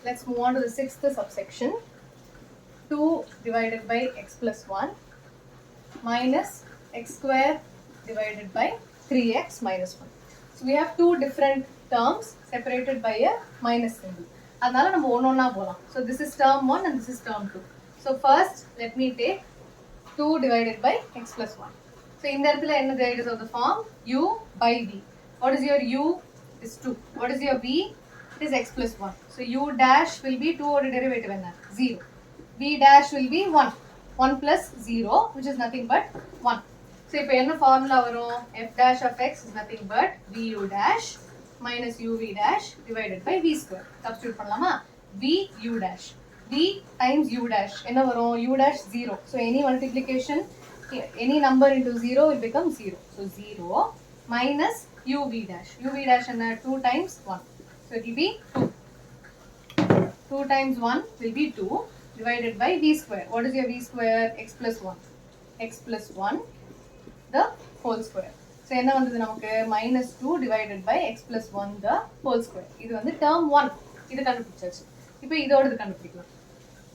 Let's move on to the sixth subsection. 2 divided by x plus 1 minus x square divided by 3x minus 1. So we have two different terms separated by a minus symbol. அதனால நம்ம ஒண்ணொண்ணா போலாம். So this is term 1 and this is term 2. So first let me take 2 divided by x plus 1. So இந்த இடத்துல என்னது? It is of the form u by v. What is your u? Is 2. What is your v? It is x plus 1. So u dash will be 2 oda derivative enna? 0. v dash will be 1. 1 plus 0 which is nothing but 1. So இப்போ என்ன formula வரும்? f dash of x is nothing but vu dash minus uv dash divided by v square. Substitute பண்ணலாமா? v u dash. v times u dash என்ன வரும்? u dash 0. So any multiplication, any number into 0 will become 0. So 0 minus uv dash. uv dash என்ன? 2 times 1. So it will be 2. 2 times 1 will be 2 divided by v square. What is your v square? X plus 1. X plus 1 the whole square. So என்ன வந்தது நமக்கு? minus 2 divided by x plus 1 the whole square. இது வந்து term 1. இது கண்டுபிடிச்சாச்சு. இப்போ இதோடது கண்டுபிடிக்கலாம்.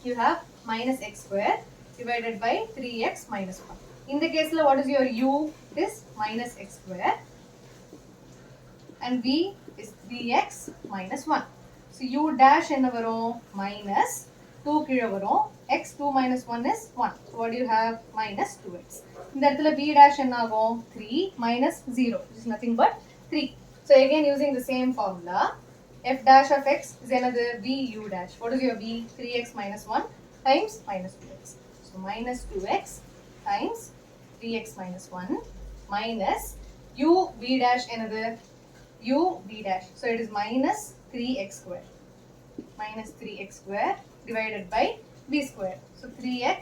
You have minus x square divided by 3x minus 1. In the case, what is your u? It is minus x square and v is 3x minus 1. So u dash என்ன வரும்? Minus 2 கீழே வரும். x 2 minus 1 is 1. So what do you have? Minus 2x. இந்த இடத்துல v dash என்ன ஆகும்? 3 minus 0 which is nothing but 3. So again using the same formula, f dash of x is another v u dash. What is your v? 3x minus 1 times minus 2x. So minus 2x times 3x minus 1 minus u v dash another u v dash. So it is minus 3x square. Minus 3x square divided by v square. So 3x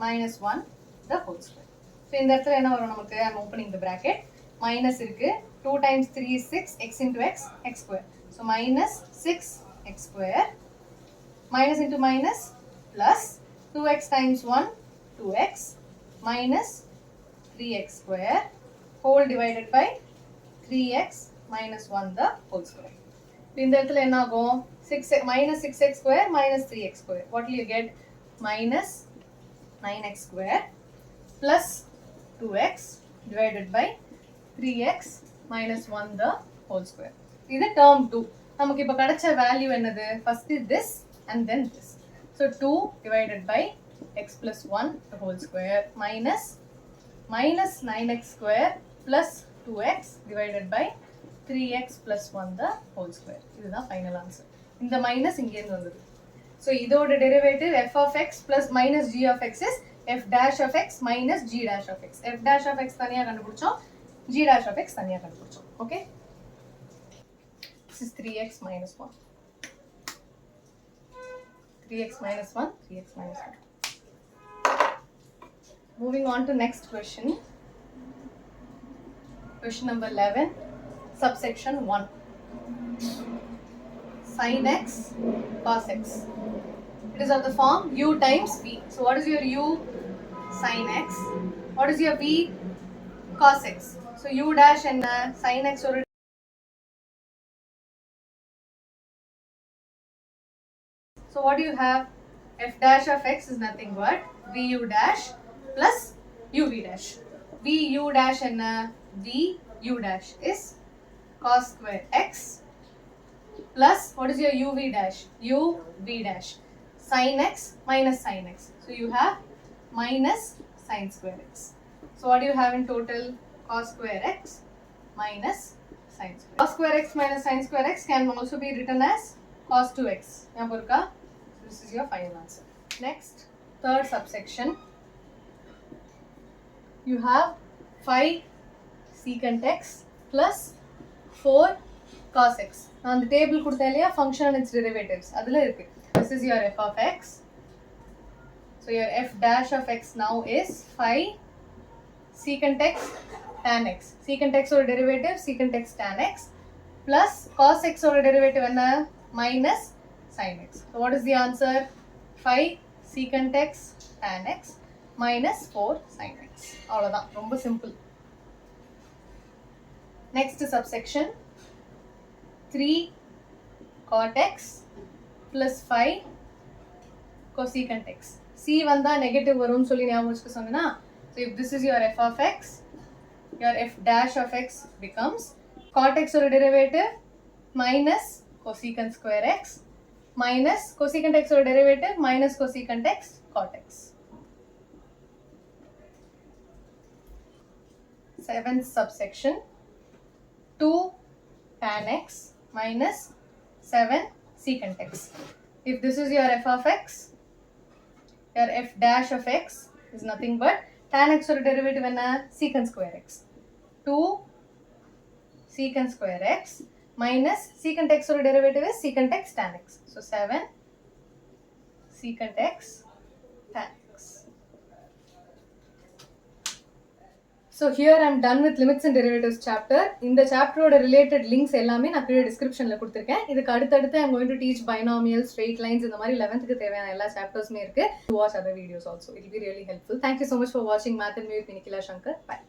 minus 1 the whole square. So இந்த இடத்துல என்ன வரும் நமக்கு? I am opening the bracket. Minus இருக்கு. 2 times 3 is 6. x into x, x square. So minus 6x square. Minus into minus plus 2x times 1, 2x minus 3x square whole divided by 3x minus 1 the whole square. இந்த இடத்துல என்ன ஆகும்? minus 6x square minus 3x square. What will you get? Minus 9x square plus 2x divided by 3x minus 1 the whole square. இது term 2. நமக்கு இப்போ கிடைச்ச value என்னது? First is this and then this. So 2 divided by x plus 1 the whole square minus 9x square plus 2x divided by 3x plus 1 the whole square. இதுதான் final answer. இந்த minus இங்கேருந்து வந்தது. So இதோட derivative f of x plus minus g of x is f dash of x minus g dash of x. f dash of x தனியா கண்டுபிடிச்சோம், g dash of x தனியா கண்டுபிடிச்சோம். Okay? This is 3x minus 1. 3x minus 1, 3x minus 1. Moving on to next question. Question number 11, subsection 1. Sin x, cos x. It is of the form u times v. So what is your u? Sin x. What is your v? Cos x. So u dash and sin x or so what do you have? F dash of x is nothing but vu dash plus uv dash. vu dash and vu dash is cos square x plus what is your uv dash? uv dash sin x minus sin x. So you have minus sin square x. So what do you have in total? Cos square x minus sin square. Cos square x minus sin square x can also be written as cos 2x. So this is your final answer. Next, third subsection. You have 5 secant x plus 4 cos x. On the table கொடுத்தா இல்லையா function and its derivatives அதுல இருக்கு. This is your f of x. So your f dash of x now is 5 secant x tan x. Secant x or derivative secant x tan x plus cos x or derivative என்ன? Minus sin x. So what is the answer? 5 secant x tan x minus 4 sin x. அவ்வளவுதான், ரொம்ப simple. Next subsection 3 cot x plus 5 cosecant x. C vanda negative varun solli nyabam vechukku sonnena. So if this is your f of x, your f dash of x becomes cot x or derivative minus cosecant square x minus cosecant x or derivative minus cosecant x cot x. Seventh subsection, 2 tan x minus 7 secant x. If this is your f of x, your f dash of x is nothing but tan x or derivative enna secant square x. 2 secant square x minus secant x or derivative is secant x tan x. So 7 secant x tan x. So here I am done with limits and derivatives chapter. In the chapter oda related links ellame na kide description la kuduthirken. Idukku adutha I am going to teach binomials, straight lines indha mari 11th ku theviyana ella chapters me irukku. To watch other videos also, it will be really helpful. Thank you so much for watching Math&Me with Nikhila, Sankar. Bye.